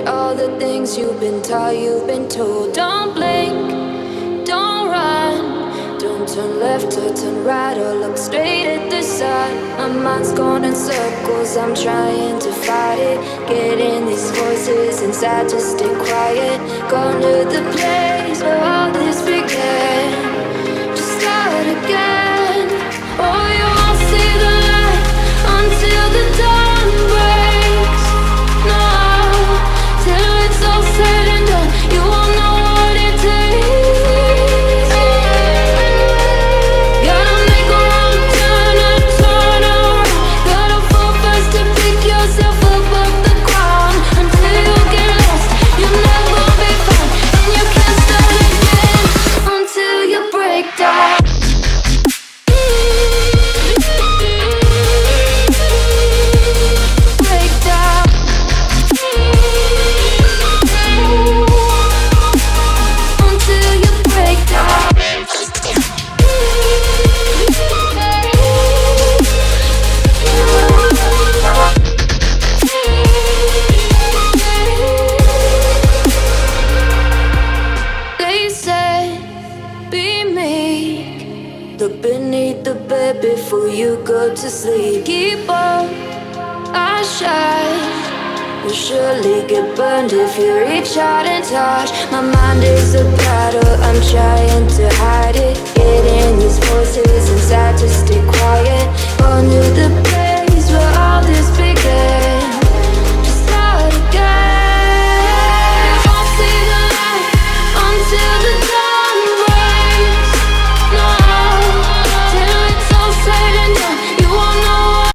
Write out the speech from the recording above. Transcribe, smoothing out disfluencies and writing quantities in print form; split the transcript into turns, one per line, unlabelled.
Forget all the things you've been taught, you've been told. Don't blink, don't run, don't turn left or turn right or look straight at the sun. My mind's going in circles, I'm trying to fight it. Getting these voices inside to stay quiet. Gone to the place where all this began. Just start again. Oh, you won't see the light until the dawn breaks. No, till it's all said and done, you won't know what it takes. Gotta make a wrong turn and turn around. Gotta fall fast to pick yourself up off the ground. Until you get lost, you'll never be found. And you can't start again until you break down. They said, be meek. Look beneath the bed before you go to sleep. Keep on, I shine. You'll surely get burned if you reach out and touch. My mind is a battle, I'm trying to hide it. Getting these voices inside to stay quiet.